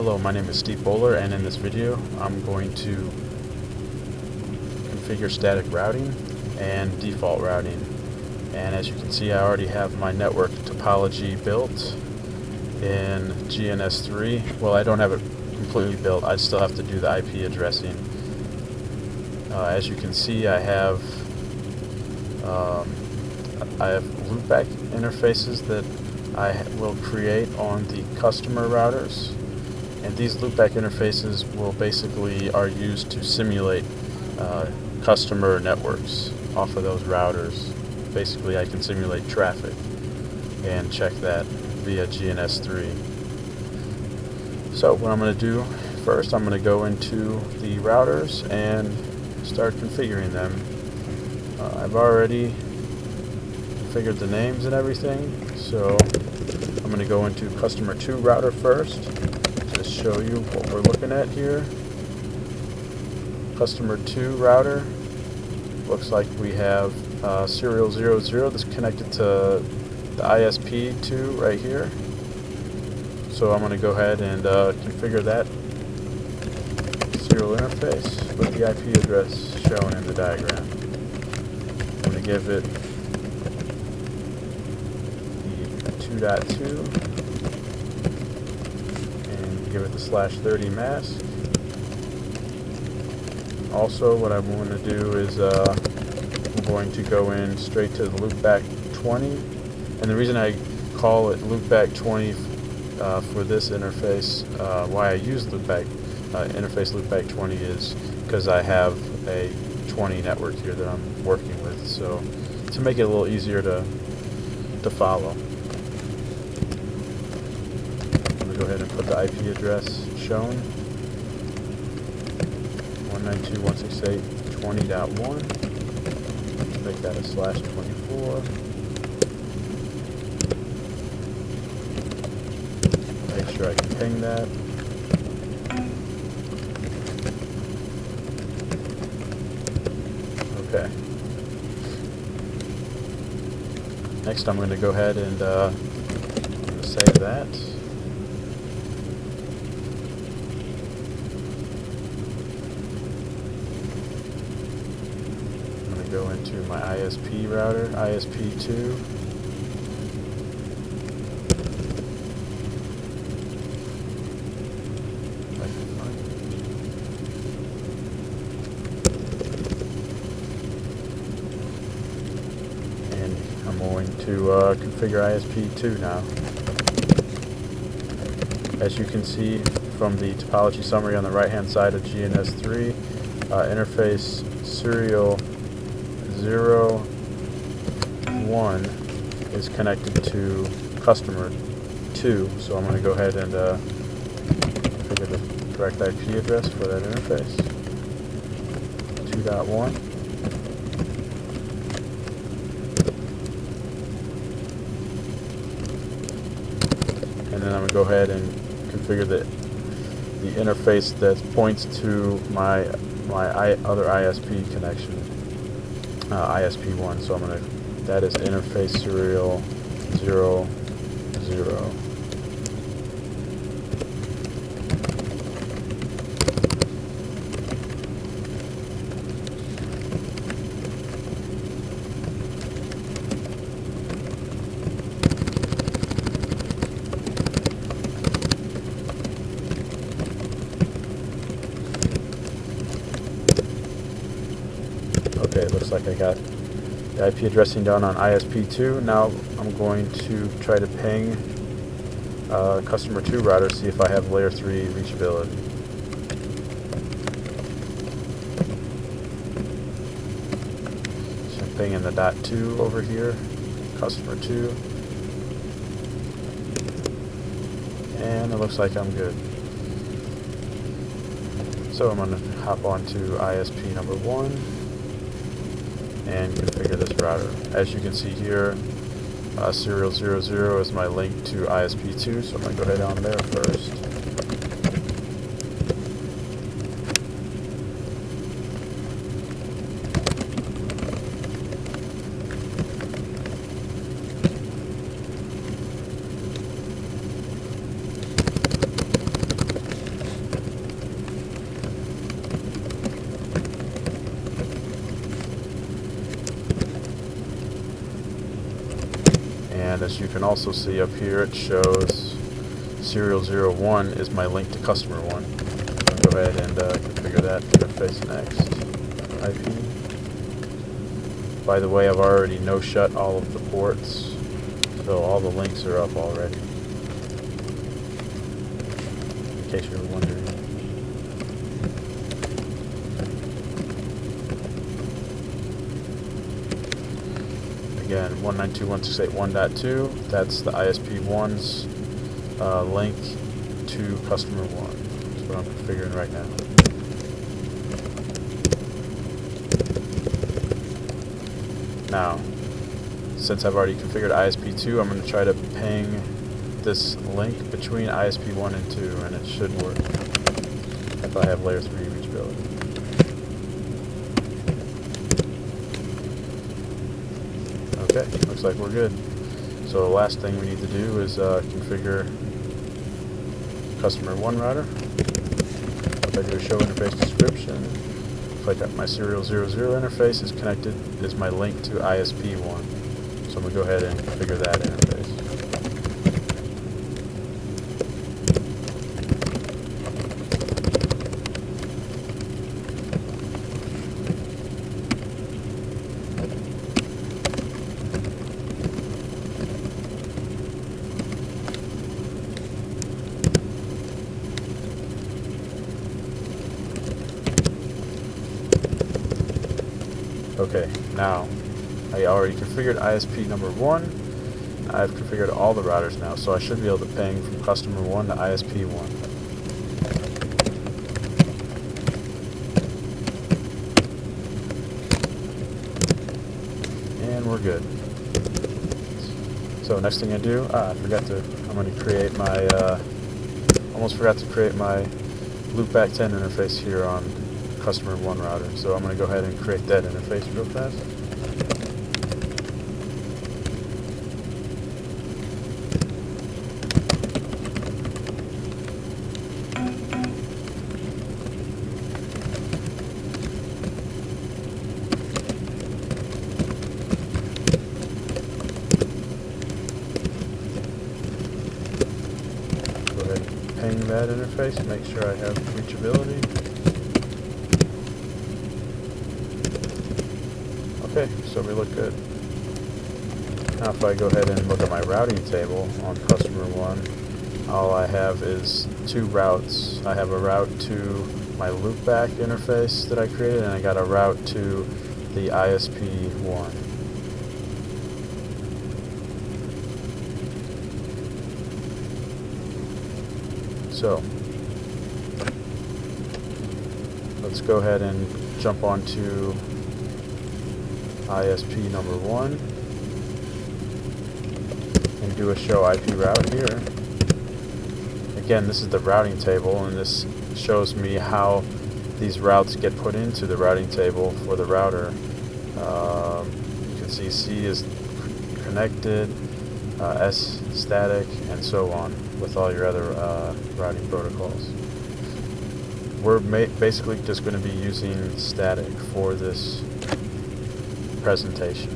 Hello, my name is Steve Bowler, and in this video I'm going to configure static routing and default routing. And as you can see, I already have my network topology built in GNS3. Well, I don't have it completely built. I still have to do the IP addressing. As you can see, I have loopback interfaces that I will create on the customer routers, and these loopback interfaces will basically are used to simulate customer networks off of those routers. Basically, I can simulate traffic and check that via GNS3. So what I'm going to do first, I'm going to go into the routers and start configuring them. I've already configured the names and everything, so I'm going to go into customer 2 router first, just show you what we're looking at here. Customer 2 router, looks like we have serial 00 that's connected to the ISP2 right here. So I'm going to go ahead and configure that serial interface with the IP address shown in the diagram. I'm going to give it the 2.2 and give it the /30 mask. Also, what I'm going to do is I'm going to go in straight to the loopback 20, and the reason I call it loopback 20 for this interface, why I use loopback interface loopback 20 is because I have a 20 network here that I'm working with, so to make it a little easier to follow, I'm going to go ahead and put the IP address shown, 192.168.20.1, make that a /24. Make sure I can ping that. Okay. Next, I'm going to go ahead and save that. I'm going to go into my ISP router, ISP2. I'm going to configure ISP2 now. As you can see from the topology summary on the right hand side of GNS3, interface serial 01 is connected to customer 2, so I'm going to go ahead and configure the correct IP address for that interface, 2.1. And then I'm going to go ahead and configure the interface that points to my other ISP connection, ISP1. So I'm going to, that is interface serial 00. Okay, it looks like I got the IP addressing down on ISP2. Now I'm going to try to ping customer 2 router, see if I have layer 3 reachability. So I'm pinging the .2 over here, customer 2, and it looks like I'm good. So I'm going to hop onto ISP number 1 and configure this router. As you can see here, serial 00 is my link to ISP2, so I'm going to go ahead on there first. as you can also see up here, it shows serial 01 is my link to customer 1. I'll go ahead and configure that interface next. IP. By the way, I've already no-shut all of the ports, so all the links are up already, in case you were wondering. Again, 192.168.1.2, that's the ISP1's link to customer 1. That's what I'm configuring right now. Now, since I've already configured ISP2, I'm going to try to ping this link between ISP1 and 2, and it should work if I have layer 3 reachability. Okay, looks like we're good. So the last thing we need to do is configure customer 1 router. If I do a show interface description, click up my serial 00 interface is connected, is my link to ISP1. So I'm going to go ahead and configure that interface. Okay, now I already configured ISP number 1. I've configured all the routers now, so I should be able to ping from customer 1 to ISP 1. And we're good. So next thing I do, I'm going to create my, almost forgot to create my loopback 10 interface here on customer 1 router. So I'm going to go ahead and create that interface real fast. Go ahead and ping that interface, make sure I have reachability. Okay, so we look good. Now if I go ahead and look at my routing table on customer 1, all I have is 2 routes. I have a route to my loopback interface that I created, and I got a route to the ISP1. So, let's go ahead and jump onto ISP number 1 and do a show IP route here. Again, this is the routing table, and this shows me how these routes get put into the routing table for the router. You can see C is connected, S static, and so on with all your other routing protocols. We're basically just going to be using static for this presentation.